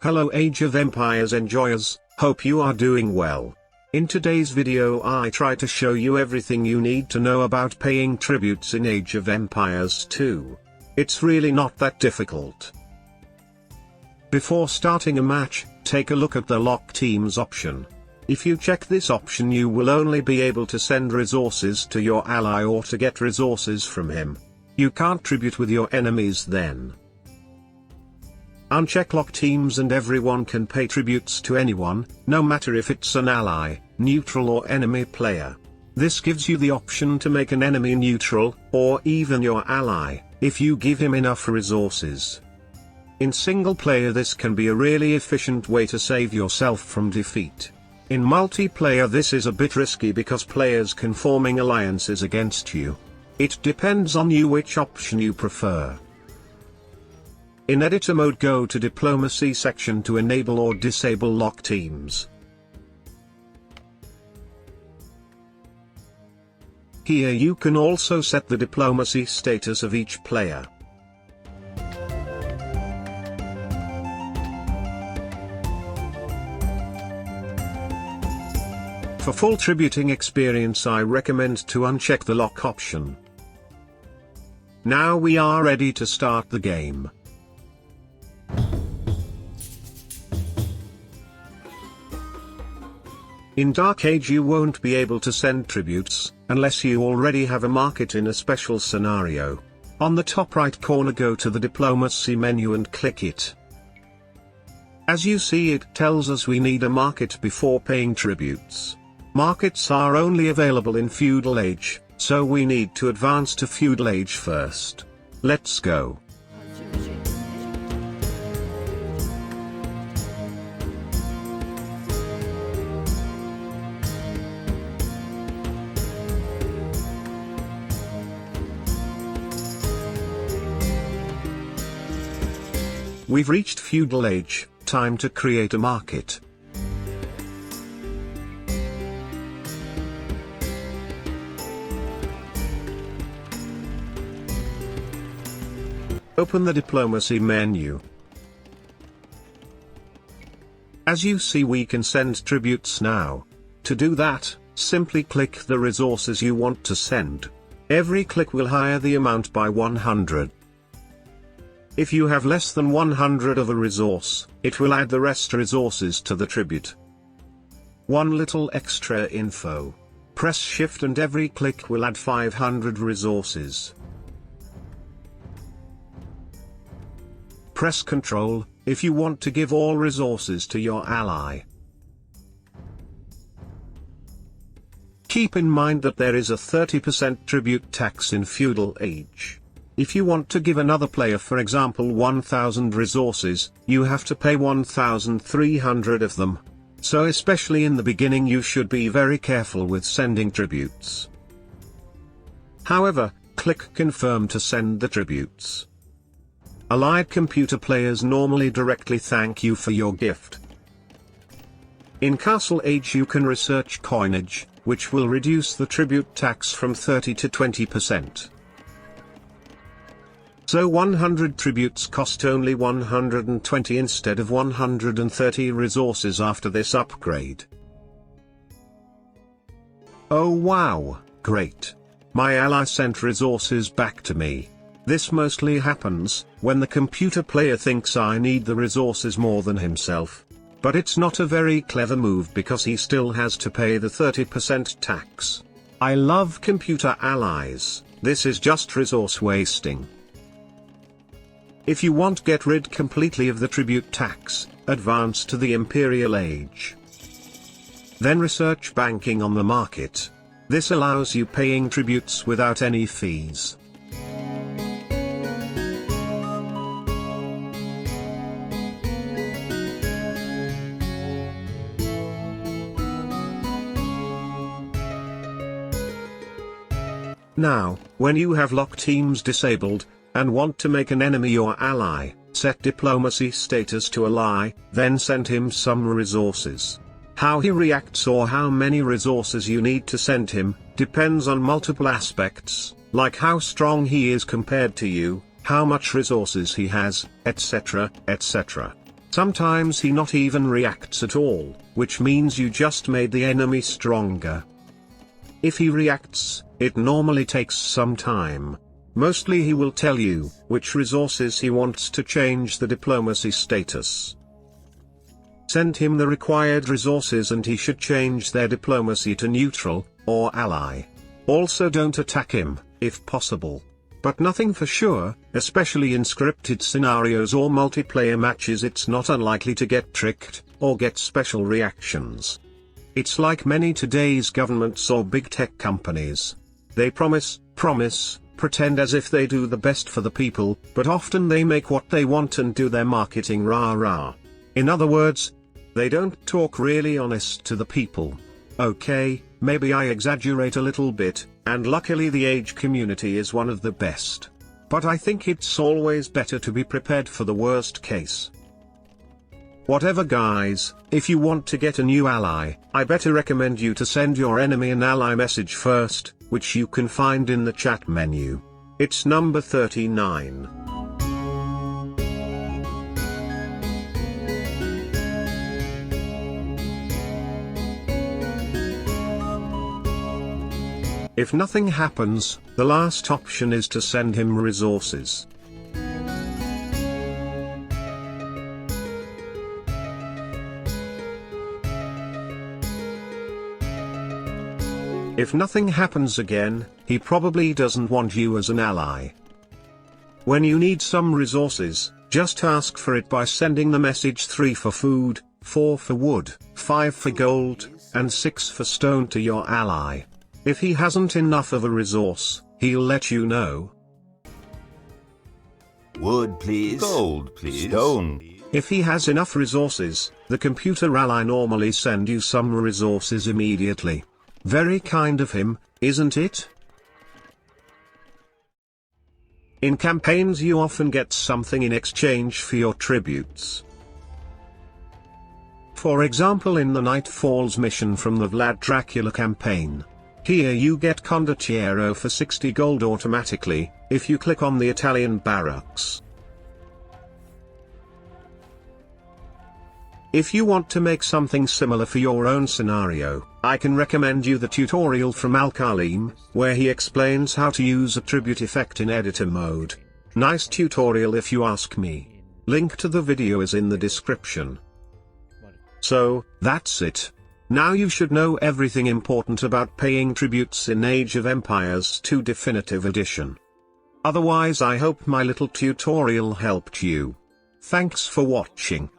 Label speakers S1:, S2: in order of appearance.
S1: Hello Age of Empires enjoyers, hope you are doing well. In today's video I try to show you everything you need to know about paying tributes in Age of Empires 2. It's really not that difficult. Before starting a match, take a look at the lock teams option. If you check this option you will only be able to send resources to your ally or to get resources from him. You can't tribute with your enemies then. Uncheck lock teams and everyone can pay tributes to anyone, no matter if it's an ally, neutral or enemy player. This gives you the option to make an enemy neutral, or even your ally, if you give him enough resources. In single player this can be a really efficient way to save yourself from defeat. In multiplayer this is a bit risky because players can forming alliances against you. It depends on you which option you prefer. In editor mode go to diplomacy section to enable or disable lock teams. Here you can also set the diplomacy status of each player. For full tributing experience I recommend to uncheck the lock option. Now we are ready to start the game. In Dark Age you won't be able to send tributes, unless you already have a market in a special scenario. On the top right corner go to the diplomacy menu and click it. As you see it tells us we need a market before paying tributes. Markets are only available in Feudal Age, so we need to advance to Feudal Age first. Let's go. We've reached Feudal Age, time to create a market. Open the diplomacy menu. As you see we can send tributes now. To do that, simply click the resources you want to send. Every click will higher the amount by 100. If you have less than 100 of a resource, it will add the rest resources to the tribute. One little extra info. Press Shift and every click will add 500 resources. Press Ctrl, if you want to give all resources to your ally. Keep in mind that there is a 30% tribute tax in Feudal Age. If you want to give another player for example 1000 resources, you have to pay 1300 of them. So especially in the beginning you should be very careful with sending tributes. However, click Confirm to send the tributes. Allied computer players normally directly thank you for your gift. In Castle Age you can research coinage, which will reduce the tribute tax from 30 to 20%. So 100 tributes cost only 120 instead of 130 resources after this upgrade. Oh wow, great! My ally sent resources back to me. This mostly happens when the computer player thinks I need the resources more than himself. But it's not a very clever move because he still has to pay the 30% tax. I love computer allies, this is just resource wasting. If you want to get rid completely of the tribute tax, advance to the Imperial Age. Then research banking on the market. This allows you paying tributes without any fees. Now, when you have lock teams disabled, and want to make an enemy your ally, set diplomacy status to ally, then send him some resources. How he reacts or how many resources you need to send him, depends on multiple aspects, like how strong he is compared to you, how much resources he has, etc., etc. Sometimes he not even reacts at all, which means you just made the enemy stronger. If he reacts, it normally takes some time. Mostly he will tell you which resources he wants to change the diplomacy status. Send him the required resources and he should change their diplomacy to neutral, or ally. Also don't attack him, if possible. But nothing for sure, especially in scripted scenarios or multiplayer matches it's not unlikely to get tricked, or get special reactions. It's like many today's governments or big tech companies. They promise, pretend as if they do the best for the people, but often they make what they want and do their marketing rah-rah. In other words, they don't talk really honest to the people. Okay, maybe I exaggerate a little bit, and luckily the age community is one of the best. But I think it's always better to be prepared for the worst case. Whatever guys, if you want to get a new ally, I better recommend you to send your enemy an ally message first, which you can find in the chat menu. It's number 39. If nothing happens, the last option is to send him resources. If nothing happens again, he probably doesn't want you as an ally. When you need some resources, just ask for it by sending the message 3 for food, 4 for wood, 5 for gold, and 6 for stone to your ally. If he hasn't enough of a resource, he'll let you know.
S2: Wood, please.
S3: Gold, please.
S2: Stone.
S1: If he has enough resources, the computer ally normally send you some resources immediately. Very kind of him, isn't it? In campaigns you often get something in exchange for your tributes. For example, in the Night Falls mission from the Vlad Dracula campaign. Here you get condottiero for 60 gold automatically, if you click on the Italian barracks. If you want to make something similar for your own scenario, I can recommend you the tutorial from 𝗕𝗏𝘀𝘁, where he explains how to use a tribute effect in editor mode. Nice tutorial if you ask me. Link to the video is in the description. So, that's it. Now you should know everything important about paying tributes in Age of Empires 2 Definitive Edition. Otherwise I hope my little tutorial helped you. Thanks for watching.